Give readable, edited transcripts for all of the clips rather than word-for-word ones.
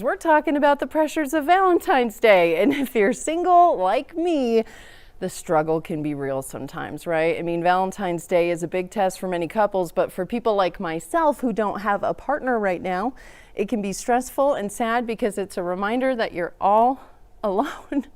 We're talking about the pressures of Valentine's Day, and if you're single like me, the struggle can be real sometimes, right? I mean, Valentine's Day is a big test for many couples, but for people like myself who don't have a partner right now, it can be stressful and sad because it's a reminder that you're all alone.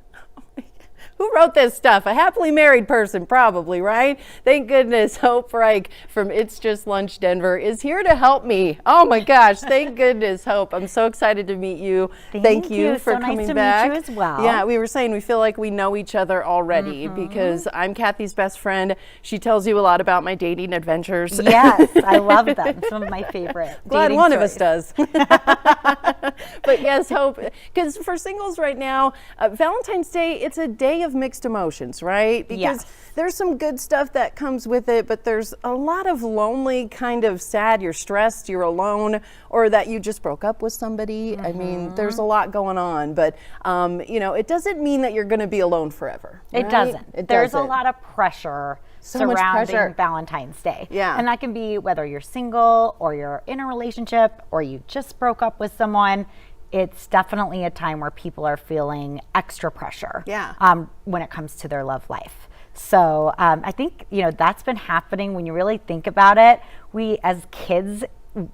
Who wrote this stuff? A happily married person, probably, right? Thank goodness Hope Rike from It's Just Lunch Denver is here to help me. Oh my gosh, thank goodness, Hope. I'm so excited to meet you. Thank you for coming back. Nice to meet you as well. Yeah, we were saying we feel like we know each other already because I'm Kathie's best friend. She tells you a lot about my dating adventures. Yes, I love them. Some of my favorite. Glad one of us does. But yes, Hope, because for singles right now, Valentine's Day, it's a day of mixed emotions, right? Because there's some good stuff that comes with it, but there's a lot of lonely, kind of sad, you're stressed, you're alone, or that you just broke up with somebody. I mean, there's a lot going on, but you know, it doesn't mean that you're going to be alone forever. Right? It doesn't. There's a lot of pressure surrounding Valentine's Day. Yeah. And that can be whether you're single or you're in a relationship or you just broke up with someone. It's definitely a time where people are feeling extra pressure when it comes to their love life. So I think, you know, that's been happening when you really think about it. We, as kids,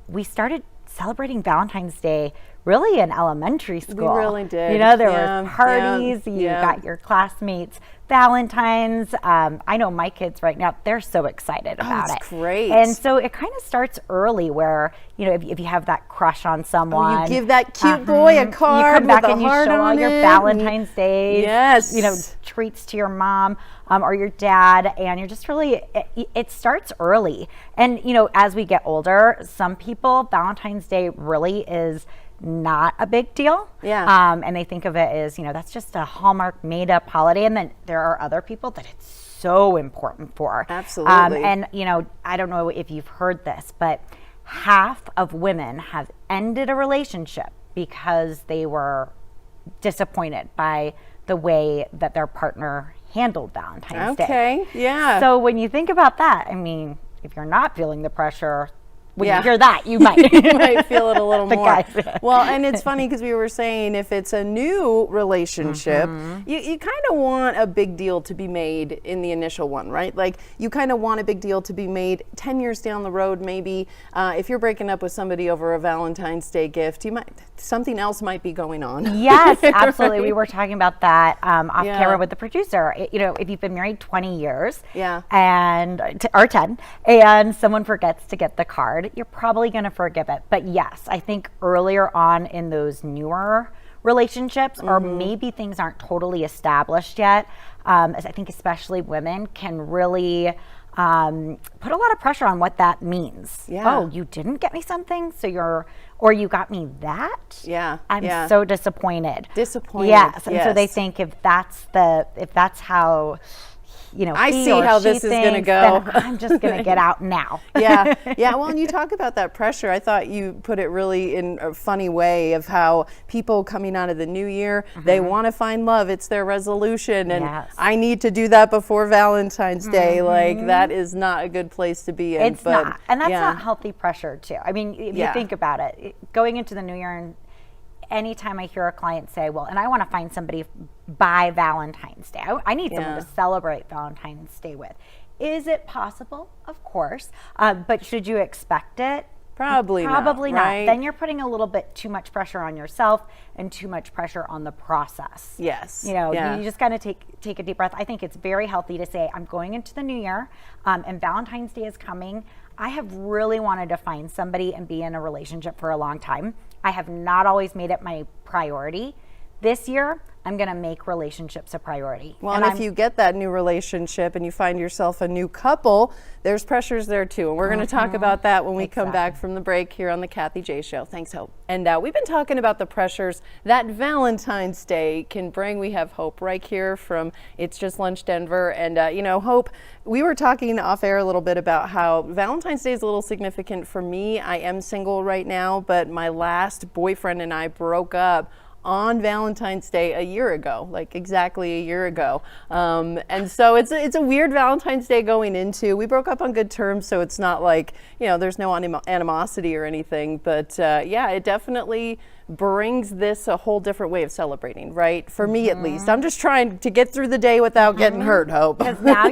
we started celebrating Valentine's Day really in elementary school. We really did. You know, there were parties, you got your classmates' Valentines. I know my kids right now, they're so excited about it. It's great. And so it kind of starts early where, you know, if you have that crush on someone. You give that cute boy a card. You come back with and you heart show all on your it. Valentine's Days. Yes. You know, treats to your mom or your dad. And you're just really, it starts early. And, you know, as we get older, some people, Valentine's Day really is not a big deal. And they think of it as, you know, that's just a Hallmark made up holiday. And then there are other people that it's so important for. Absolutely. And, you know, I don't know if you've heard this, but half of women have ended a relationship because they were disappointed by the way that their partner handled Valentine's Day. Okay, yeah. So when you think about that, I mean, if you're not feeling the pressure, when you hear that, you might. You might feel it a little more. Guys. Well, and it's funny because we were saying if it's a new relationship, you kind of want a big deal to be made in the initial one, right? Like you kind of want a big deal to be made 10 years down the road, maybe. If you're breaking up with somebody over a Valentine's Day gift, something else might be going on. Yes, absolutely. Right? We were talking about that off camera with the producer. You know, if you've been married 20 years and or 10 and someone forgets to get the card, you're probably going to forgive it. But yes, I think earlier on in those newer relationships, or maybe things aren't totally established yet, I think especially women can really put a lot of pressure on what that means. Oh, you didn't get me something, so or you got me that? I'm so disappointed. Yes. And so they think if that's how, you know, I see how this is going to go. I'm just going to get out now. Yeah. Well, and you talk about that pressure. I thought you put it really in a funny way of how people coming out of the new year, they want to find love. It's their resolution. And I need to do that before Valentine's Day. Like that is not a good place to be in. It's not. And that's not healthy pressure too. I mean, if you think about it, going into the new year, and anytime I hear a client say, well, and I want to find somebody by Valentine's Day. I need someone to celebrate Valentine's Day with. Is it possible? Of course. But should you expect it? Probably not. Right? Then you're putting a little bit too much pressure on yourself and too much pressure on the process. Yes. You know, you just got to take a deep breath. I think it's very healthy to say, I'm going into the new year and Valentine's Day is coming. I have really wanted to find somebody and be in a relationship for a long time. I have not always made it my priority. This year, I'm going to make relationships a priority. Well, and if you get that new relationship and you find yourself a new couple, there's pressures there too. And we're going to talk about that when we come back from the break here on the Kathie J Show. Thanks, Hope. And we've been talking about the pressures that Valentine's Day can bring. We have Hope Rike here from It's Just Lunch Denver. And, you know, Hope, we were talking off air a little bit about how Valentine's Day is a little significant for me. I am single right now, but my last boyfriend and I broke up on Valentine's Day a year ago, like exactly a year ago. And so it's a weird Valentine's Day going into. We broke up on good terms, so it's not like, you know, there's no animosity or anything. But yeah, it definitely brings this a whole different way of celebrating, right? For me, at least. I'm just trying to get through the day without getting hurt, Hope. Because now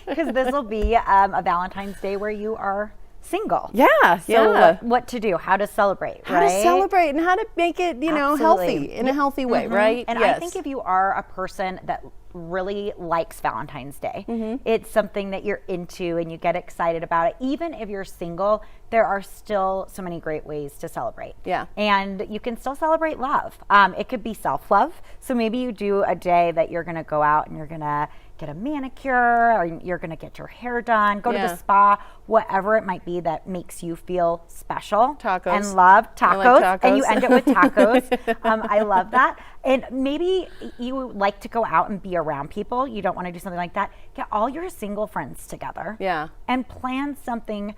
because this will be a Valentine's Day where you are single. Yeah, so what to do, how to celebrate, how to celebrate and how to make it, you know, healthy, in a healthy way, right? And I think if you are a person that really likes Valentine's Day, it's something that you're into and you get excited about it. Even if you're single, there are still so many great ways to celebrate. Yeah. And you can still celebrate love. It could be self-love. So maybe you do a day that you're going to go out and you're going to get a manicure, or you're going to get your hair done, go to the spa, whatever it might be that makes you feel special. Tacos. And love tacos. I like tacos. And you end it with tacos. I love that. And maybe you like to go out and be around people. You don't want to do something like that. Get all your single friends together. Yeah. And plan something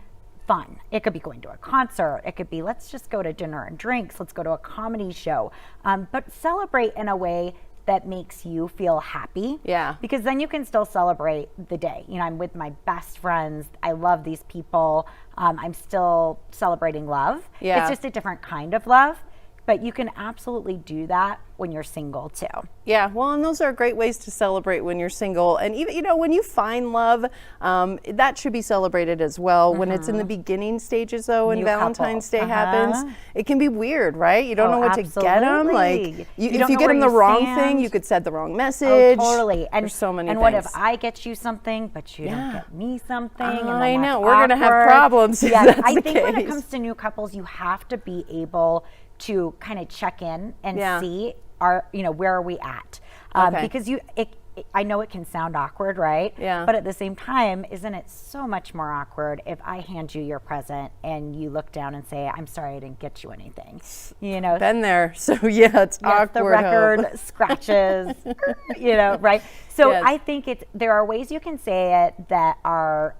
fun. It could be going to a concert. It could be, let's just go to dinner and drinks. Let's go to a comedy show. But celebrate in a way that makes you feel happy. Yeah. Because then you can still celebrate the day. You know, I'm with my best friends. I love these people. I'm still celebrating love. Yeah. It's just a different kind of love. But you can absolutely do that when you're single too. Yeah, well, and those are great ways to celebrate when you're single. And even, you know, when you find love, that should be celebrated as well. When it's in the beginning stages, though, and Valentine's Day happens, it can be weird, right? You don't know what to get them. Like, if you get them the wrong thing, you could send the wrong message. Oh, totally. And there's so many and things. what if I get you something, but you don't get me something? And I then know, that's we're going to have awkward. problems if Yeah, that's I the think when it case. comes to new couples, you have to be able to kind of check in and see where are we at? Because I know it can sound awkward, right? Yeah. But at the same time, isn't it so much more awkward if I hand you your present and you look down and say, I'm sorry I didn't get you anything? You know, Been there. So yeah, it's awkward. the record scratches, right? So Yes. I think there are ways you can say it that are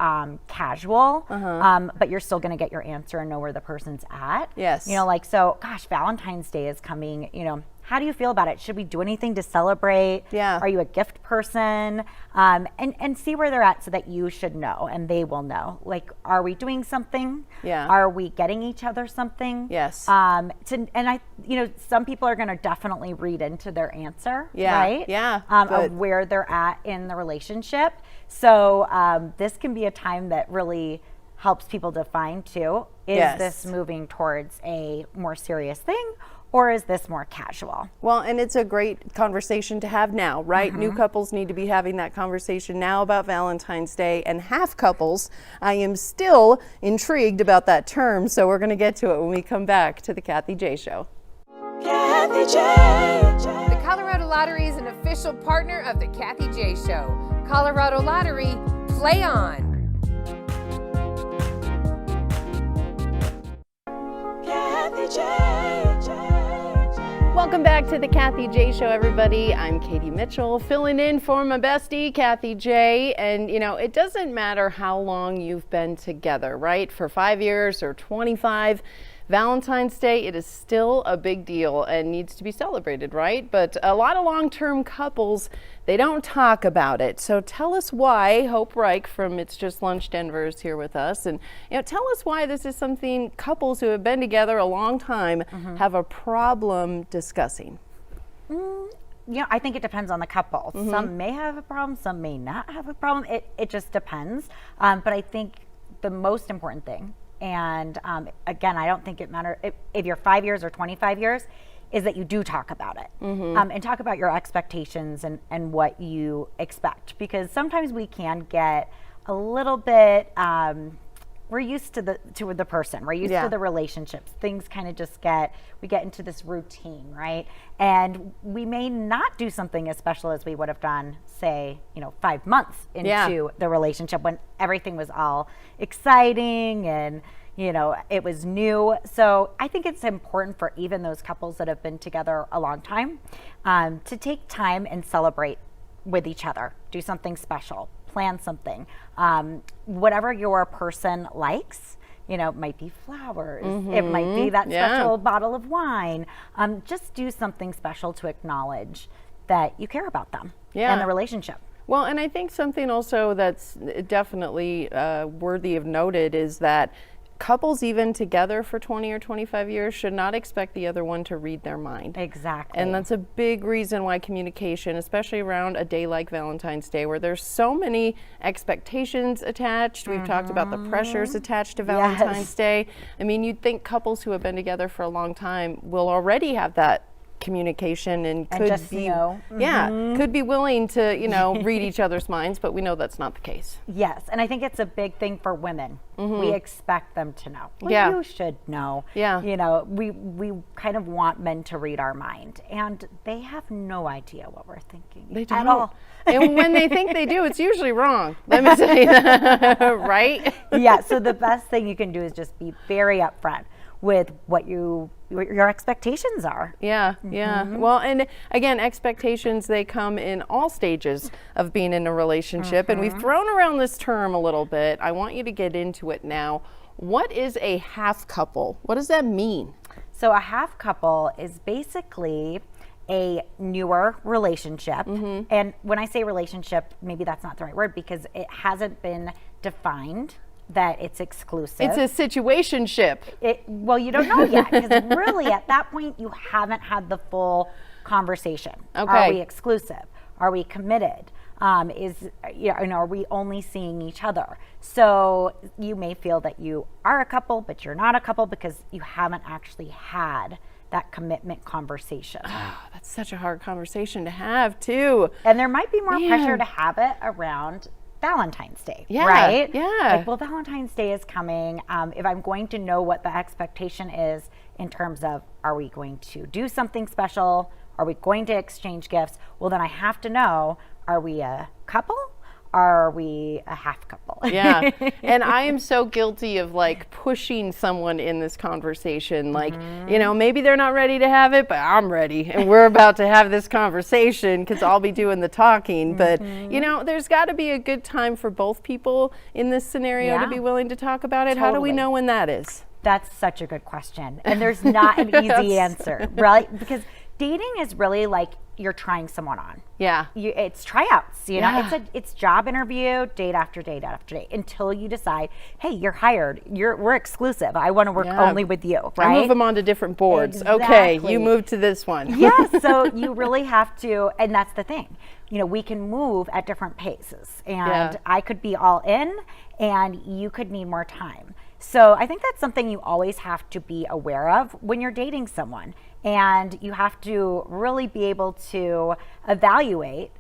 casual, but you're still going to get your answer and know where the person's at. Yes. You know, like, so, gosh, Valentine's Day is coming, how do you feel about it? Should we do anything to celebrate? Yeah. Are you a gift person? And see where they're at so that you should know and they will know. Like, are we doing something? Yeah. Are we getting each other something? Yes. Some people are going to definitely read into their answer, Yeah. right? Yeah. Of where they're at in the relationship. So this can be a time that really helps people define too. Is this moving towards a more serious thing? Or is this more casual? Well, and it's a great conversation to have now, right? New couples need to be having that conversation now about Valentine's Day, and half couples, I am still intrigued about that term, so we're going to get to it when we come back to the Kathie J Show. Kathie J. The Colorado Lottery is an official partner of the Kathie J Show. Colorado Lottery, play on. Kathie J. Welcome back to the Kathie J Show, everybody. I'm Katie Mitchell, filling in for my bestie, Kathie J. And, it doesn't matter how long you've been together, right? For 5 years or 25, Valentine's Day, it is still a big deal and needs to be celebrated, right? But a lot of long-term couples, they don't talk about it. So tell us why. Hope Rike from It's Just Lunch Denver is here with us. And tell us why this is something couples who have been together a long time have a problem discussing. I think it depends on the couple. Some may have a problem, some may not have a problem. It just depends. But I think the most important thing, and again, I don't think it matters if you're 5 years or 25 years, is that you do talk about it and talk about your expectations and what you expect. Because sometimes we can get a little bit, we're used to the person, we're used to the relationships. Things kind of we get into this routine, right? And we may not do something as special as we would have done, say, 5 months into the relationship when everything was all exciting and it was new. So I think it's important for even those couples that have been together a long time to take time and celebrate with each other, do something special, plan something. Whatever your person likes, it might be flowers, it might be that special bottle of wine. Just do something special to acknowledge that you care about them and the relationship. Well, and I think something also that's definitely worthy of noted is that couples even together for 20 or 25 years should not expect the other one to read their mind. Exactly. And that's a big reason why communication, especially around a day like Valentine's Day, where there's so many expectations attached. We've talked about the pressures attached to Valentine's Day. I mean, you'd think couples who have been together for a long time will already have that communication and could just be know. could be willing to read each other's minds, but we know that's not the case. Yes, and I think it's a big thing for women. We expect them to know. Well, Yeah. you should know. Yeah. We kind of want men to read our mind, and they have no idea what we're thinking They don't. at all. And when they think they do, it's usually wrong. Let me tell you that, right? Yeah, so the best thing you can do is just be very upfront with what your expectations are. Yeah, yeah. Well, and again, expectations, they come in all stages of being in a relationship. And we've thrown around this term a little bit. I want you to get into it now. What is a half couple? What does that mean? So a half couple is basically a newer relationship. And when I say relationship, maybe that's not the right word because it hasn't been defined that it's exclusive. It's a situationship. Well, you don't know yet because really at that point you haven't had the full conversation. Okay. Are we exclusive? Are we committed? Are we only seeing each other? So you may feel that you are a couple, but you're not a couple because you haven't actually had that commitment conversation. That's such a hard conversation to have, too. And there might be more pressure to have it around Valentine's Day, Yeah, right? yeah. Like, well, Valentine's Day is coming. If I'm going to know what the expectation is in terms of, are we going to do something special? Are we going to exchange gifts? Well, then I have to know, are we a couple? Are we a half couple? Yeah. And I am so guilty of like pushing someone in this conversation. Like, maybe they're not ready to have it, but I'm ready. And we're about to have this conversation because I'll be doing the talking. But, there's got to be a good time for both people in this scenario to be willing to talk about it. How do we Totally. know when that is? That's such a good question. And there's not an easy answer, right? Because dating is really like you're trying someone on. Yeah. It's tryouts, Yeah. it's job interview, date after date after date, until you decide, hey, you're hired, we're exclusive. I want to work only with you, right? I move them onto different boards. Okay, Exactly. you move to this one. Yeah, so you really have to, and that's the thing. We can move at different paces, and I could be all in, and you could need more time. So I think that's something you always have to be aware of when you're dating someone. And you have to really be able to evaluate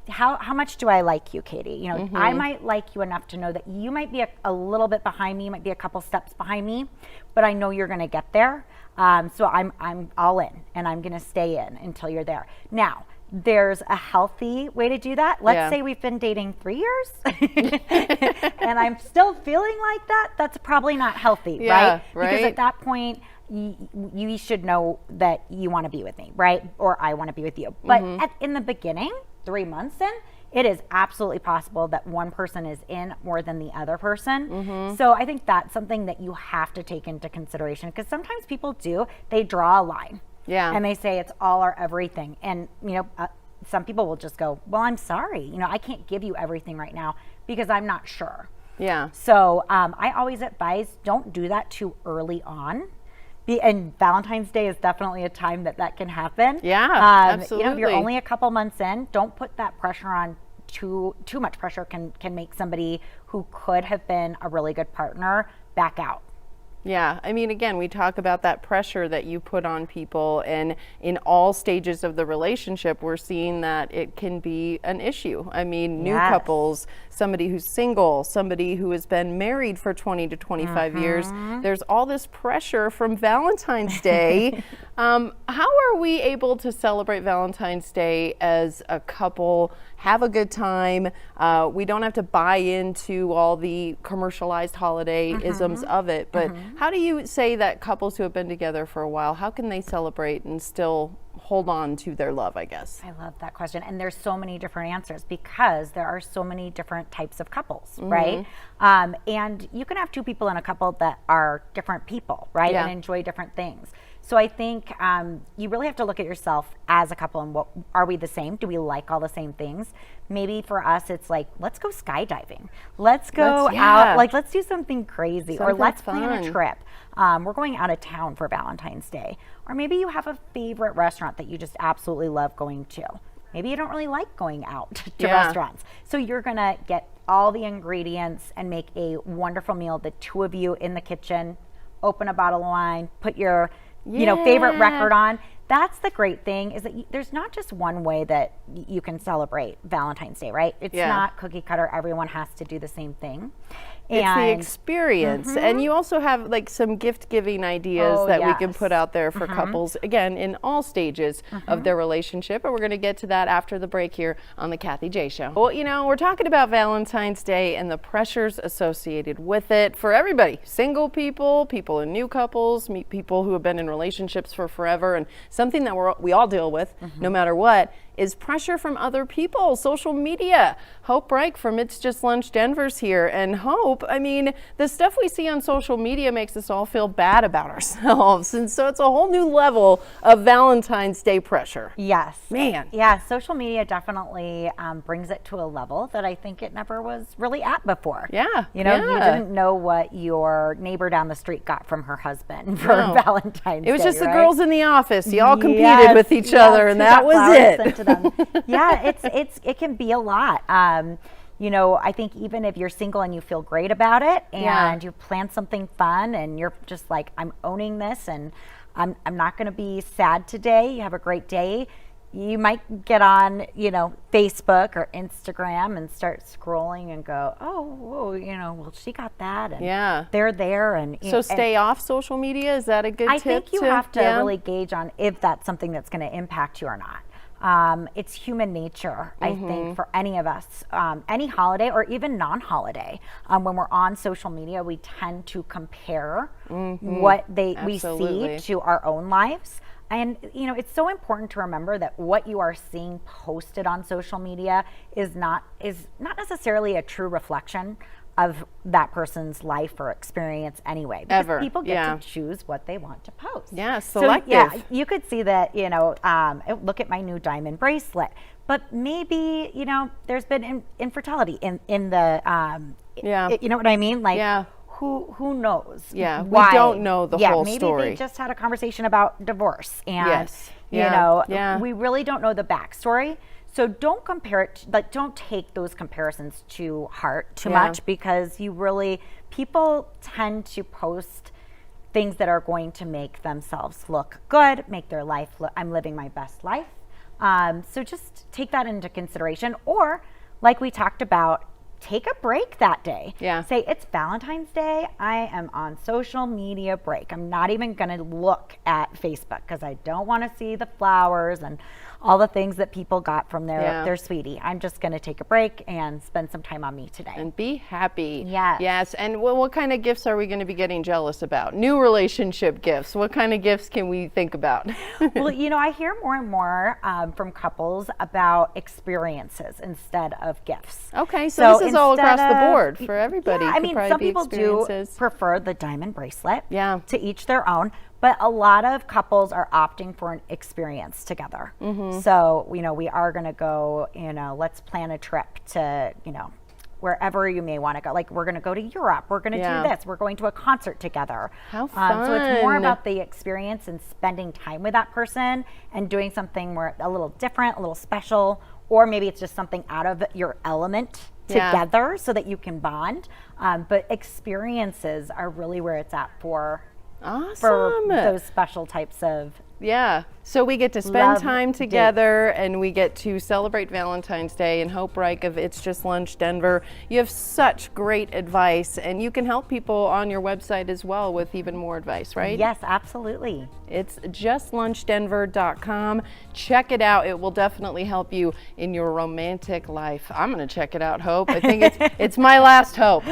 how much do I like you, Katie? I might like you enough to know that you might be a little bit behind me, you might be a couple steps behind me, but I know you're going to get there. So I'm all in, and I'm going to stay in until you're there. Now, there's a healthy way to do that. Let's say we've been dating 3 years and I'm still feeling like that. That's probably not healthy, right? Because at that point, you should know that you want to be with me, right? Or I want to be with you. But in the beginning, 3 months in, it is absolutely possible that one person is in more than the other person. So I think that's something that you have to take into consideration, because sometimes people they draw a line. Yeah. And they say it's all or everything. And, some people will just go, well, I'm sorry. I can't give you everything right now because I'm not sure. Yeah. So I always advise, don't do that too early on. And Valentine's Day is definitely a time that can happen. Yeah, absolutely. If you're only a couple months in, don't put that pressure on. Too much pressure can make somebody who could have been a really good partner back out. Yeah, I mean, again, we talk about that pressure that you put on people, and in all stages of the relationship, we're seeing that it can be an issue. I mean, new couples, somebody who's single, somebody who has been married for 20 to 25 years, there's all this pressure from Valentine's Day. How are we able to celebrate Valentine's Day as a couple, have a good time? We don't have to buy into all the commercialized holiday isms of it, but how do you say that couples who have been together for a while, how can they celebrate and still hold on to their love, I guess? I love that question. And there's so many different answers because there are so many different types of couples, right? And you can have two people in a couple that are different people, right? Yeah. And enjoy different things. So I think you really have to look at yourself as a couple and what are we the same? Do we like all the same things? Maybe for us, it's like, let's go skydiving. Let's go out, like let's do something crazy, or let's plan a trip. We're going out of town for Valentine's Day. Or maybe you have a favorite restaurant that you just absolutely love going to. Maybe you don't really like going out to restaurants. So you're gonna get all the ingredients and make a wonderful meal, the two of you in the kitchen, open a bottle of wine, put your favorite record on. That's the great thing, is that there's not just one way that you can celebrate Valentine's Day, right? It's not cookie cutter. Everyone has to do the same thing. It's the experience. And you also have like some gift giving ideas that we can put out there for couples, again, in all stages of their relationship. And we're going to get to that after the break here on the Kathie J Show. Well, we're talking about Valentine's Day and the pressures associated with it for everybody. Single people, people in new couples, meet people who have been in relationships for forever. And something that we all deal with, no matter what, is pressure from other people, social media. Hope Rike from It's Just Lunch Denver's here. And Hope, I mean, the stuff we see on social media makes us all feel bad about ourselves. And so it's a whole new level of Valentine's Day pressure. Yes. Man. Yeah, social media definitely brings it to a level that I think it never was really at before. Yeah. You didn't know what your neighbor down the street got from her husband for Valentine's Day. It was just the right? girls in the office. You all competed with each other, and that was it. Yeah, it can be a lot. I think even if you're single and you feel great about it and you plan something fun and you're just like, I'm owning this and I'm not going to be sad today. You have a great day. You might get on, Facebook or Instagram and start scrolling and go, well, she got that. And they're there. And so stay off social media. Is that a good tip? I think you have to really gauge on if that's something that's going to impact you or not. It's human nature, I think, for any of us, any holiday or even non-holiday. When we're on social media, we tend to compare what we see to our own lives. And, it's so important to remember that what you are seeing posted on social media is not necessarily a true reflection of that person's life or experience anyway. Because people get to choose what they want to post. Yeah, selective. So, you could see that, look at my new diamond bracelet. But maybe, there's been infertility in the, you know what I mean? Like, who knows? Yeah, why? We don't know the whole maybe story. They just had a conversation about divorce. And, we really don't know the backstory. So don't compare it, don't take those comparisons to heart too much, because people tend to post things that are going to make themselves look good, make their life look, I'm living my best life. So just take that into consideration. Or like we talked about, take a break that day. Say, it's Valentine's Day. I am on social media break. I'm not even going to look at Facebook because I don't want to see the flowers and all the things that people got from their sweetie. I'm just going to take a break and spend some time on me today. And be happy. Yes. Yes. And what kind of gifts are we going to be getting jealous about? New relationship gifts. What kind of gifts can we think about? Well, I hear more and more from couples about experiences instead of gifts. Okay. So this is all across the board for everybody. Yeah, I mean, some people do prefer the diamond bracelet. Yeah. To each their own. But a lot of couples are opting for an experience together. So, we are going to go, let's plan a trip to, wherever you may want to go. Like, we're going to go to Europe. We're going to do this. We're going to a concert together. How fun. So it's more about the experience and spending time with that person and doing something more a little different, a little special, or maybe it's just something out of your element together so that you can bond. But experiences are really where it's at for those special types of so we get to spend time together and we get to celebrate Valentine's Day. And Hope Rike of It's Just Lunch Denver, you have such great advice, and you can help people on your website as well with even more advice, right? Yes, absolutely. It's justlunchddenver.com. Check it out. It will definitely help you in your romantic life. I'm going to check it out, Hope. I think it's my last hope.